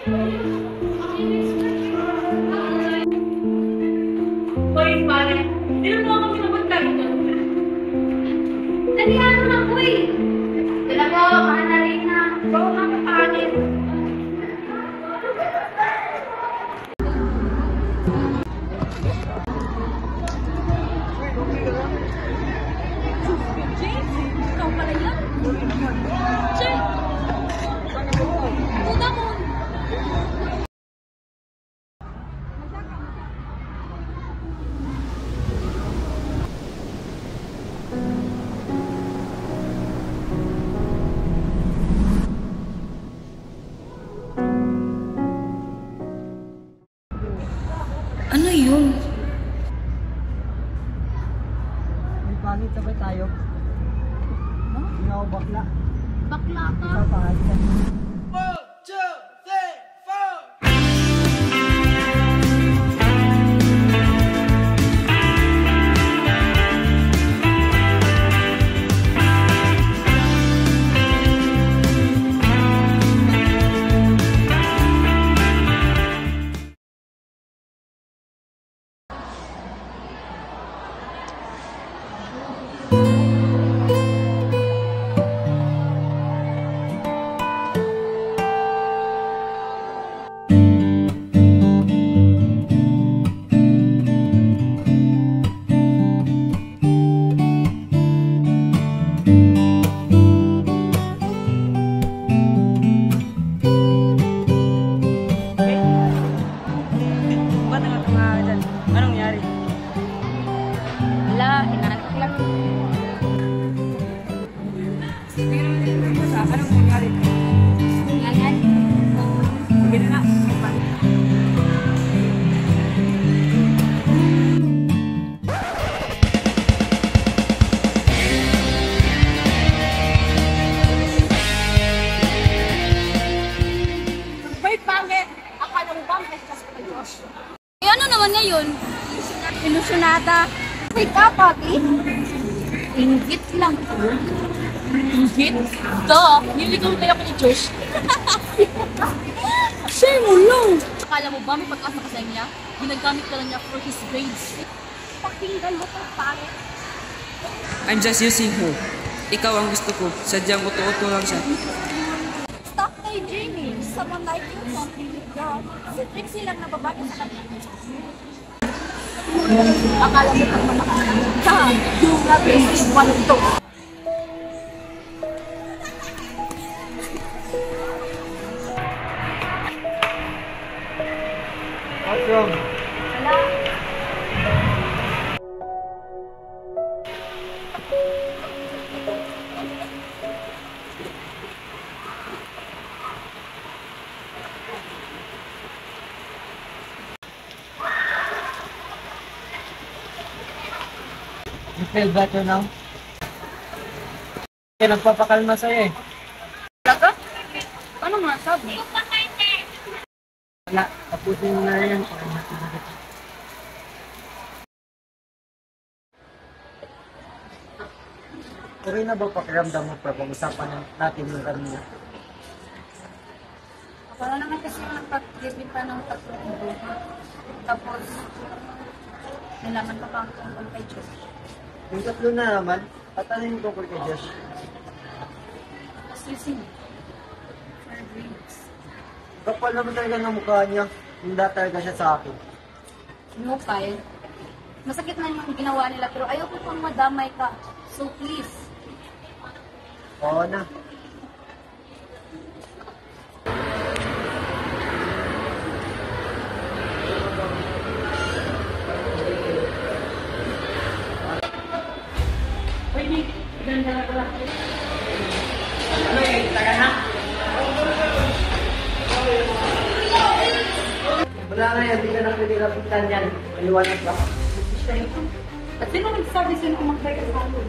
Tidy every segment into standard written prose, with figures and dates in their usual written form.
Hoy, pare. Sino mo kami napagkain doon? Dalihan mo na, boy. Dala ko, mahanarin na. Bawa nga kapanin. James, ikaw pala yan? James! Puta mo! Ano yun? May pangit sabay tayo. No? Ikaw bakla. Bakla ka? Ikaw pangit ka. Wala, hinahanap lang. Anong nangyari? Yan. Sige na na. Hoy, pangit. Akala mo ba ang kasi ka Josh? Eh, ano naman ngayon? Ilusyonada. Hoy ka, Pagi. Inggit lang. Ingit? Duh, niligaw kaya ko ni Josh. Share mo lang. Akala mo ba may pag-asa ka sa niya? Ginagamit ka lang niya for his grades. Pakinggan mo to, pangit. I'm just using her. Ikaw ang gusto ko. Sadyang uto-uto lang siya. Stop daydreaming. Someone like you won't be with God. Si Trixie lang nababago sa kanya. Akala mo kang makakalaman ka. Yung natin is one of those. What's wrong? You feel better now? Kaya nagpapakalma sa'yo eh. Talaga? Ano nga sabi? Wala, tapusin mo na yan. Okay na ba pakiramdam mo pa pag-usapan natin yung kanina? Wala naman kasi nagpag-tribute pa ng tatlong buha. Tapos, nalaman pa ang tungkol kay Josh. Yung tatlo na naman, at ano yung tungkol kay Josh? Sising. For grades. Kapal naman talaga ng mukha niya. Hindi talaga siya sa akin. No, Kyle. Masakit na yung ginawa nila pero ayoko pang madamay ka. So please. Oo na. Hoy, Nick. Ganda na pala. Ano eh, taga na? Wala na yan, hindi ka na pwede lapitan yan. Maliwanag ba? At sino nagsabi sa'yo kumakbay ka sa akin?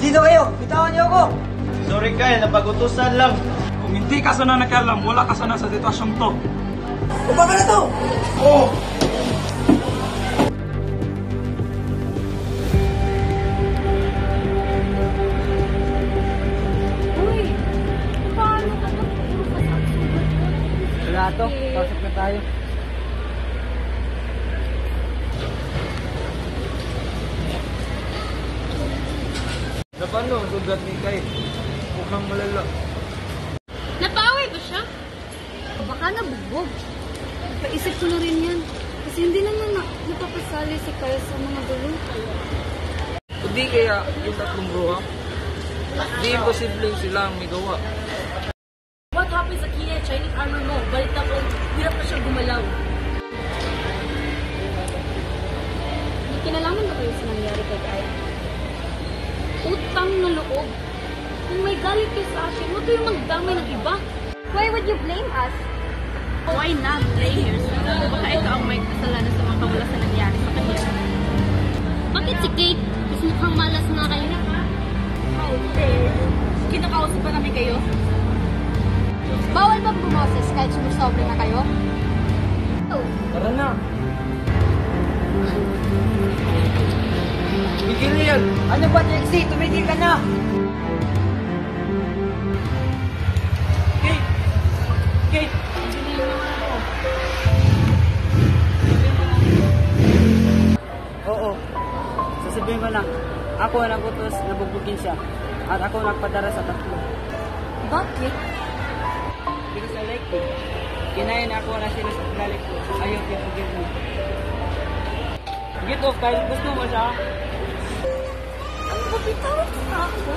Sino kayo? Bitawan niyo ako! Sorry Kyle, napag-utusan lang. Kung hindi di ka sana nakialam, wala ka sana sa sitwasyong to. Upaga na to! Oo! Uy, paano ka na? Wala to, pasok na tayo. Na paano ang sugat ni Kay? Mukhang malala. Napaway ba siya? O baka nabugbog. Paisip ko na rin yan. Kasi hindi naman napapasali si Kaya sa mga gulo. Hindi kaya yung tatlong bro ha? Di imposible sila ang may gawa. What happened sa Kia Chinese armor mo? Balita ko, hirap na siya gumalaw. May kinalaman ba kayo sa nangyari kay Kaya? Utang na loob. Kung may galit kayo sa akin, huwag kayong magdamay ng iba. Why would you blame us? Why not blame yourself? Baka ikaw ang may kasalanan sa mga kawalas na nangyari sa kanya. Bakit si Kate? Mas mukhang malas na kayo. Kinakausap ba namin kayo? Bawal bang bumoses kahit sumusobra na kayo? Oh. Tara na! Tigil na yan! Ano ba, Trixie? Tumigil ka na! Kate! Kate! Oo. Sasabihin ko na, ako ang nagutos na bugbugin siya. At ako nagpadara sa tatlo. Bakit? Because I like you. Kinayan ako na sila sa galit ko. Ayaw you forgive me. Get off, Kyle. Gusto mo siya? Ano ba bitawan ka ako?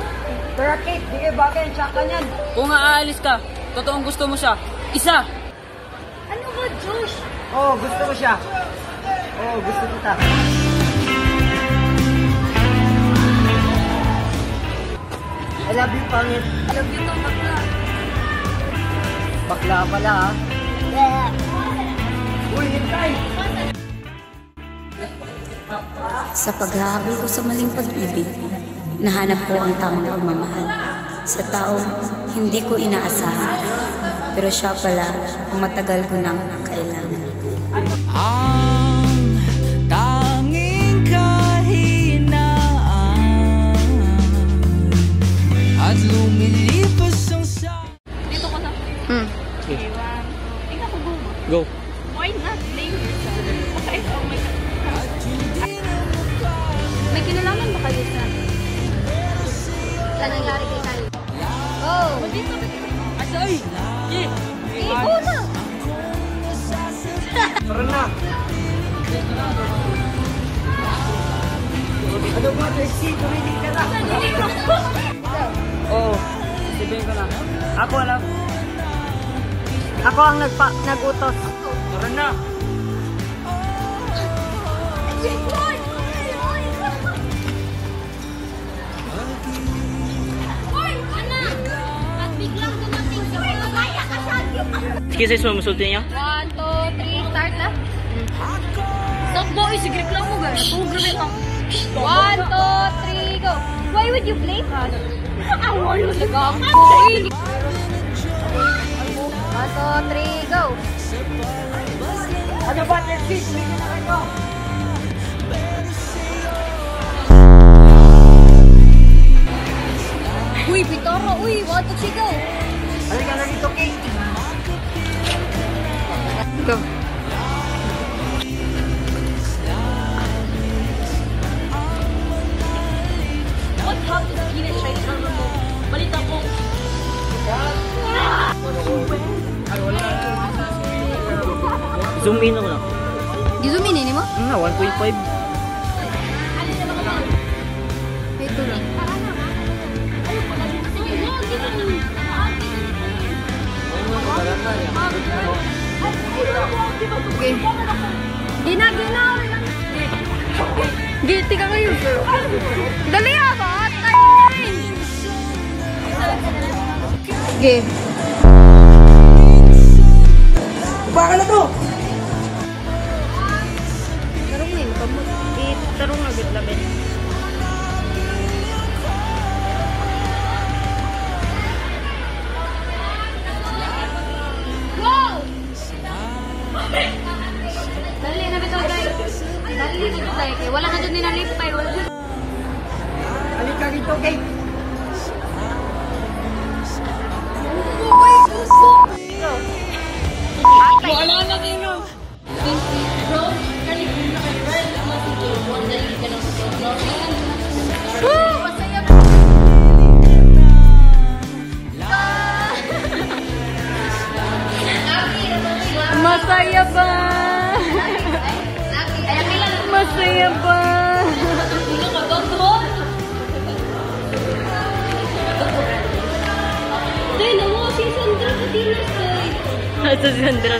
Pero Kate, di kayo bagay ang tsaka niyan. Kung aalis ka, totoong gusto mo siya. Isa! Ano ba, Josh? Oo, gusto ko siya. Oo, gusto kita. I love you, pangit. I love you too, bakla. Bakla pala, ha? Uy, hintay! Sa paghahabol ko sa maling pag-ibig, nahanap ko ang tamang pagmamahal sa taong hindi ko inaasahan. Pero siya pala ang matagal ko nang kailangan. Ang tanging kahinaan at lumilipas ang Dito ko na. Okay, one. Tingnan ko go. Go! Why not blame yourself? Baka ikaw ang may May kinalaman ba kayo sa nangyari kay Kyle? Oh! Dito. Asay! Ki! Go na! Tara na! Ano ba, Trixie? Tumigil ka na. Oo, sabihin ko na. Ako ang nagutos. Tara na! Sige, sis, mamusulti niya. 1, 2, 3, start na. Stop boy, sige reklamo mo gano'n. Tugrabin lang. 1, 2, 3, go! Why would you blame us? Awal mo sa gawin. 1, 2, 3, go! Ano ba, Trixie? Tumigil na kayo. Uy, Pitoro! Uy, 1, 2, 3, go! Halika na dito, Kate. Go. What happened sa Kia Chinese armor mo? Balita ko. Zoom in ako lang. Gizuminin mo? 1.5. Ito lang. Okay. Gina! Giti ka kayo. Dali ako! Time! Okay. Baka na to! Tarong na yun. Tarong na labi. wala ka dyan ninalipay. Wala dyan. Halika dito, Kate. Wala na dino. Masaya ba? Masaya ba? Ito si Sandra.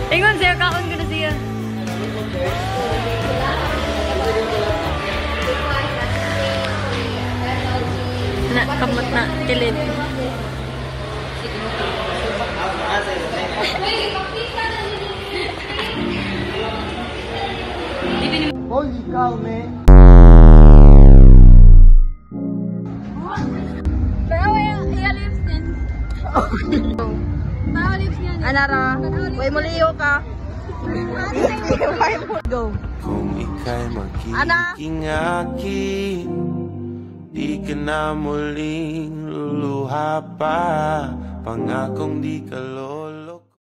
Ingon siya, kaon ko na siya. Na, kamot na, kilid. Holy cow, man. Anara, way mo liyo ka. Go. Kung ika'y magiging akin, di ka na muling luluha pa. Pangakong di ka lolo.